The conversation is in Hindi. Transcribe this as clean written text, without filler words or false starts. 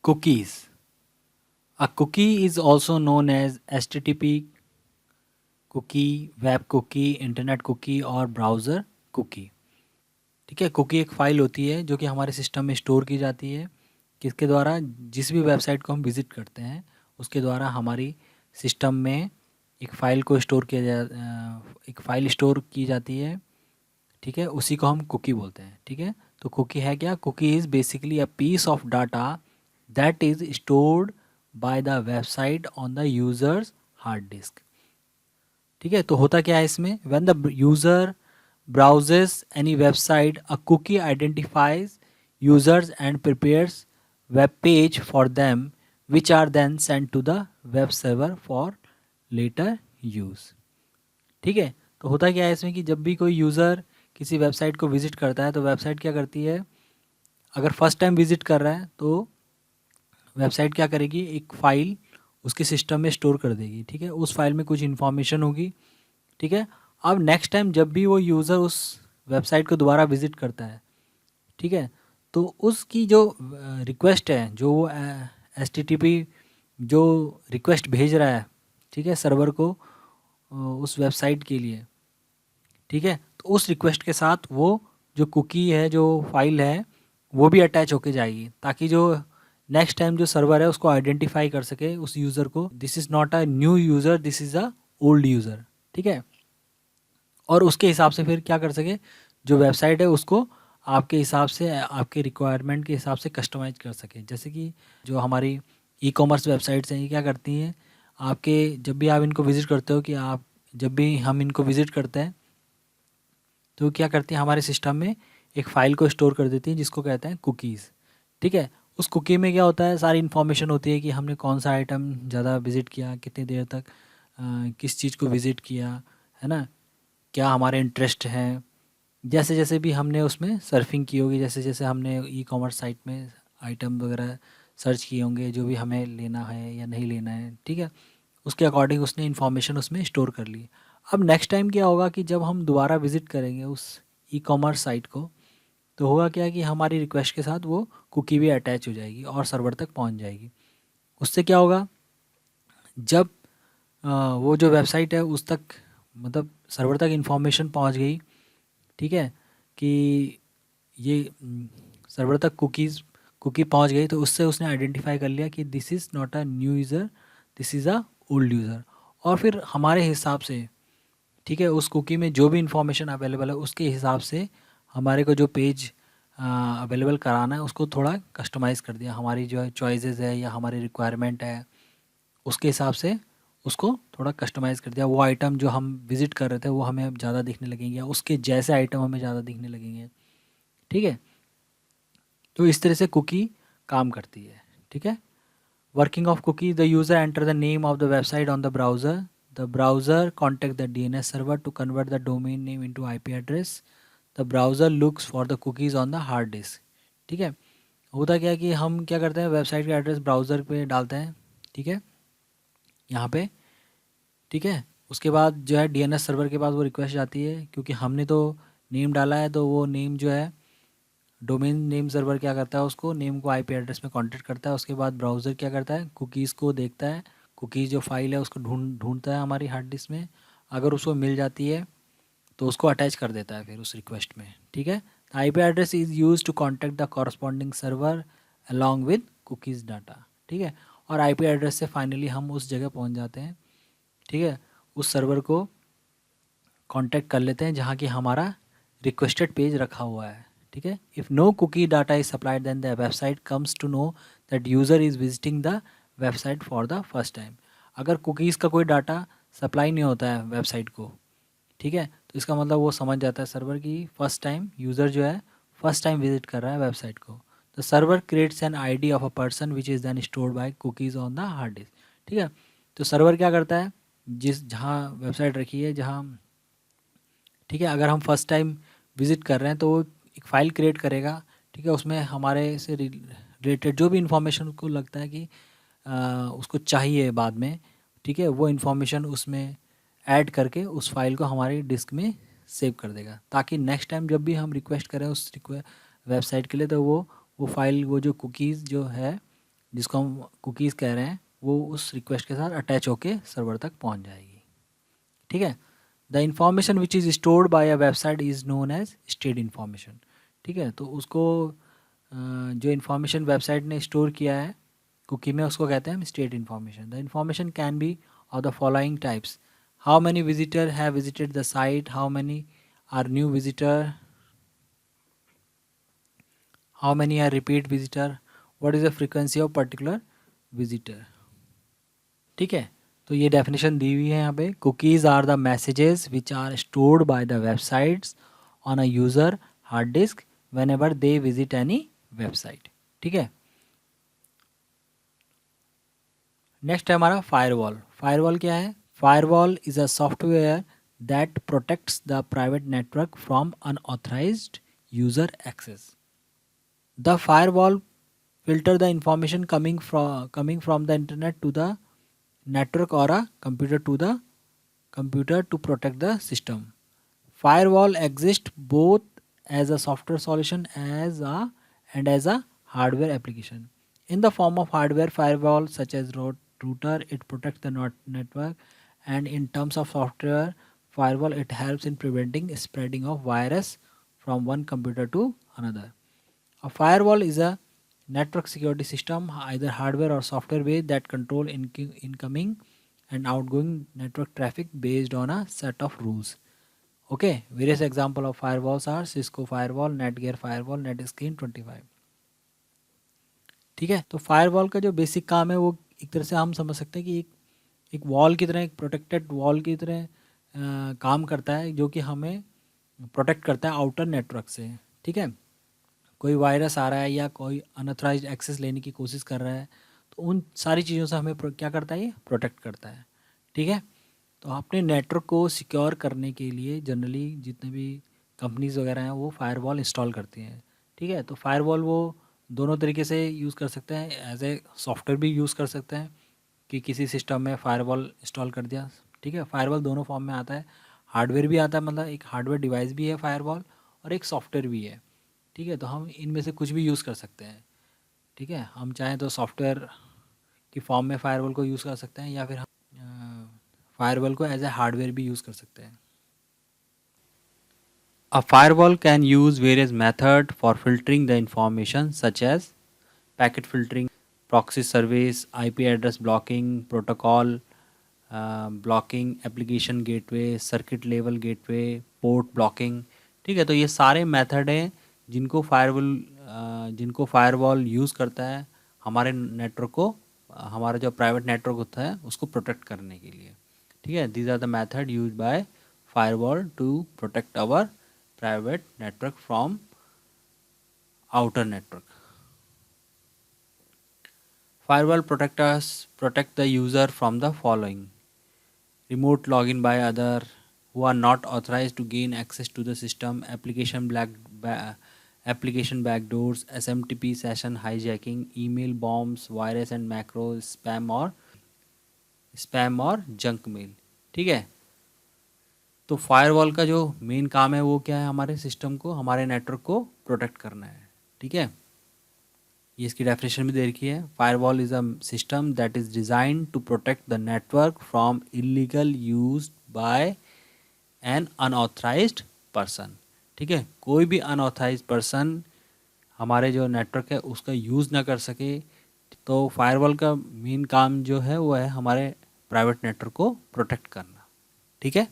Cookies. A cookie is also known as HTTP cookie, web cookie, internet cookie और ब्राउज़र cookie. ठीक है, कुकी एक फ़ाइल होती है जो कि हमारे सिस्टम में स्टोर की जाती है, किसके द्वारा, जिस भी वेबसाइट को हम विज़िट करते हैं उसके द्वारा हमारी सिस्टम में एक फ़ाइल को स्टोर किया एक फ़ाइल स्टोर की जाती है। ठीक है, उसी को हम कुकी बोलते हैं। ठीक है, तो कुकी है क्या? Cookie is basically a piece of data that is stored by the website on the user's hard disk. ठीक है, तो होता क्या है इसमें? When the user browses any website, a cookie identifies users and prepares web page for them, which are then sent to the web server for later use. ठीक है, तो होता क्या है इसमें कि जब भी कोई यूज़र किसी वेबसाइट को विज़िट करता है तो वेबसाइट क्या करती है, अगर फर्स्ट टाइम विज़िट कर रहा है तो वेबसाइट क्या करेगी, एक फ़ाइल उसके सिस्टम में स्टोर कर देगी। ठीक है, उस फाइल में कुछ इन्फॉर्मेशन होगी। ठीक है, अब नेक्स्ट टाइम जब भी वो यूज़र उस वेबसाइट को दोबारा विज़िट करता है, ठीक है, तो उसकी जो रिक्वेस्ट है, जो वो HTTP जो रिक्वेस्ट भेज रहा है, ठीक है, सर्वर को उस वेबसाइट के लिए, ठीक है, तो उस रिक्वेस्ट के साथ वो जो कुकी है, जो फाइल है, वो भी अटैच होके जाएगी, ताकि जो नेक्स्ट टाइम जो सर्वर है उसको आइडेंटिफाई कर सके उस यूज़र को, this is not a new user, this is a old user. ठीक है, और उसके हिसाब से फिर क्या कर सके, जो वेबसाइट है उसको आपके हिसाब से, आपके रिक्वायरमेंट के हिसाब से कस्टमाइज कर सके। जैसे कि जो हमारी ई कॉमर्स वेबसाइट्स हैं, ये क्या करती हैं, आपके जब भी आप इनको विज़िट करते हो, कि आप जब भी हम इनको विज़िट करते हैं तो क्या करती हैं, हमारे सिस्टम में एक फ़ाइल को स्टोर कर देती हैं जिसको कहते हैं कुकीज़। ठीक है, उस कुकी में क्या होता है, सारी इन्फॉर्मेशन होती है कि हमने कौन सा आइटम ज़्यादा विज़िट किया, कितनी देर तक किस चीज़ को विज़िट किया, है ना, क्या हमारे इंटरेस्ट हैं, जैसे जैसे भी हमने उसमें सर्फिंग की होगी, जैसे जैसे हमने ई कॉमर्स साइट में आइटम वगैरह सर्च किए होंगे, जो भी हमें लेना है या नहीं लेना है, ठीक है, उसके अकॉर्डिंग उसने इन्फॉर्मेशन उसमें स्टोर कर ली। अब नेक्स्ट टाइम क्या होगा कि जब हम दोबारा विज़िट करेंगे उस ई कॉमर्स साइट को, तो होगा क्या कि हमारी रिक्वेस्ट के साथ वो कुकी भी अटैच हो जाएगी और सर्वर तक पहुंच जाएगी। उससे क्या होगा, जब वो जो वेबसाइट है उस तक, मतलब सर्वर तक इन्फॉर्मेशन पहुंच गई, ठीक है, कि ये सर्वर तक कुकी पहुंच गई, तो उससे उसने आइडेंटिफाई कर लिया कि this is not a new user, this is a old user. और फिर हमारे हिसाब से, ठीक है, उस कुकी में जो भी इंफॉर्मेशन अवेलेबल है उसके हिसाब से हमारे को जो पेज अवेलेबल कराना है उसको थोड़ा कस्टमाइज़ कर दिया, हमारी जो चॉइसेस है या हमारी रिक्वायरमेंट है उसके हिसाब से उसको थोड़ा कस्टमाइज़ कर दिया। वो आइटम जो हम विज़िट कर रहे थे वो हमें अब ज़्यादा दिखने लगेंगे, या उसके जैसे आइटम हमें ज़्यादा दिखने लगेंगे। ठीक है, तो इस तरह से कुकी काम करती है। ठीक है, working of cookie, the user enter the name of the website on the browser contact the DNS server to convert the domain name into IP address, the browser looks for the cookies on the hard disk. ठीक है, होता क्या है कि हम क्या करते हैं, वेबसाइट का एड्रेस ब्राउज़र पे डालते हैं, ठीक है, यहाँ पे, ठीक है, उसके बाद जो है DNS सर्वर के पास वो रिक्वेस्ट जाती है, क्योंकि हमने तो नेम डाला है, तो वो नेम जो है डोमेन नेम सर्वर क्या करता है, उसको नेम को IP एड्रेस में कॉन्टेक्ट करता है। उसके बाद ब्राउज़र क्या करता है, कुकीज़ को देखता है, कुकीज़ जो फाइल है उसको ढूंढता है हमारी हार्ड डिस्क में, अगर उसको मिल जाती है तो उसको अटैच कर देता है फिर उस रिक्वेस्ट में। ठीक है, IP address is use to contact the corresponding server along with cookies data. ठीक है, और IP एड्रेस से फाइनली हम उस जगह पहुंच जाते हैं, ठीक है, उस सर्वर को कांटेक्ट कर लेते हैं जहाँ की हमारा रिक्वेस्टेड पेज रखा हुआ है। ठीक है, if no cookie data is supplied then the website comes to know that user is visiting the website for the first time. अगर कुकीज़ का कोई डाटा सप्लाई नहीं होता है वेबसाइट को, ठीक है, तो इसका मतलब वो समझ जाता है सर्वर की फर्स्ट टाइम यूज़र जो है फर्स्ट टाइम विजिट कर रहा है वेबसाइट को। The server creates an ID of a person which is then stored by cookies on the hard disk. ठीक है, तो सर्वर क्या करता है, जिस जहाँ वेबसाइट रखी है, जहाँ, ठीक है, अगर हम फर्स्ट टाइम विज़िट कर रहे हैं तो वो एक फ़ाइल क्रिएट करेगा। ठीक है, उसमें हमारे से रिलेटेड जो भी इन्फॉर्मेशन उसको लगता है कि उसको चाहिए बाद में, ठीक है, वो इन्फॉर्मेशन उसमें ऐड करके उस फाइल को हमारी डिस्क में सेव कर देगा, ताकि नेक्स्ट टाइम जब भी हम रिक्वेस्ट करें उस वेबसाइट के लिए, तो वो फाइल, वो जो कुकीज़ जो है जिसको हम कुकीज़ कह रहे हैं, वो उस रिक्वेस्ट के साथ अटैच होके सर्वर तक पहुंच जाएगी। ठीक है। The information which is stored by a website is known as state information. ठीक है, तो उसको जो इन्फॉर्मेशन वेबसाइट ने स्टोर किया है कुकी में, उसको कहते हैं हम state information. The information can be of the following types: how many visitor have visited the site, how many are new visitor, how many are repeat visitor, what is the frequency of particular visitor. ठीक है, तो ये डेफिनेशन दी हुई है यहाँ पे। Cookies are the messages which are stored by the websites on a user hard disk whenever they visit any website. ठीक है, नेक्स्ट है हमारा फायरवॉल। फायरवॉल क्या है? Firewall is a software that protects the private network from unauthorized user access. The firewall filter the information coming from the internet to the network or a computer to the computer to protect the system. Firewall exists both as a software solution and as a hardware application. In the form of hardware firewall such as router, it protects the network, and in terms of software firewall, it helps in preventing spreading of virus from one computer to another. A firewall is a network security system, either hardware or software way, that control incoming and outgoing network traffic based on a set of rules. Okay, various example of firewalls are Cisco firewall, Netgear firewall, Netscreen 25. ठीक है, तो फायरवॉल का जो बेसिक काम है वो एक तरह से हम समझ सकते हैं कि एक वॉल की तरह, एक प्रोटेक्टेड वॉल की तरह काम करता है, जो कि हमें प्रोटेक्ट करता है आउटर नेटवर्क से। ठीक है, कोई वायरस आ रहा है या कोई अनऑथराइज्ड एक्सेस लेने की कोशिश कर रहा है, तो उन सारी चीज़ों से हमें क्या करता है, ये प्रोटेक्ट करता है। ठीक है, तो अपने नेटवर्क को सिक्योर करने के लिए जनरली जितने भी कंपनीज वगैरह हैं वो फायरवॉल इंस्टॉल करती हैं। ठीक है, तो फायरवॉल वो दोनों तरीके से यूज़ कर सकते हैं। एज ए सॉफ्टवेयर भी यूज़ कर सकते हैं कि किसी सिस्टम में फायरवॉल इंस्टॉल कर दिया। ठीक है, फायरवॉल दोनों फॉर्म में आता है, हार्डवेयर भी आता है, मतलब एक हार्डवेयर डिवाइस भी है फायरवॉल, और एक सॉफ्टवेयर भी है। ठीक है, तो हम इनमें से कुछ भी यूज़ कर सकते हैं। ठीक है, हम चाहें तो सॉफ्टवेयर की फॉर्म में फायरवॉल को यूज़ कर सकते हैं, या फिर हम फायरवॉल को एज ए हार्डवेयर भी यूज़ कर सकते हैं। A firewall can use various methods for filtering the information such as packet filtering, proxy service, IP address blocking, protocol blocking, application gateway, circuit level gateway, port blocking। ठीक है, तो ये सारे मेथड हैं जिनको फायरवॉल यूज़ करता है हमारे नेटवर्क को, हमारा जो प्राइवेट नेटवर्क होता है उसको प्रोटेक्ट करने के लिए। ठीक है, these are the method use by firewall to protect our private network from outer network. Firewall protect the user from the following: remote login by other who are not authorized to gain access to the system, application backdoors, SMTP session hijacking, email bombs, virus and macro, spam और junk mail। ठीक है, तो फायरवॉल का जो मेन काम है वो क्या है, हमारे सिस्टम को, हमारे नेटवर्क को प्रोटेक्ट करना है। ठीक है, ये इसकी डेफिनेशन भी दे रखी है। Firewall is a system that is design to protect the network from illegal use by an unauthorized person. ठीक है, कोई भी अनऑथराइज्ड पर्सन हमारे जो नेटवर्क है उसका यूज़ ना कर सके। तो फायरवॉल का मेन काम जो है वो है हमारे प्राइवेट नेटवर्क को प्रोटेक्ट करना। ठीक है।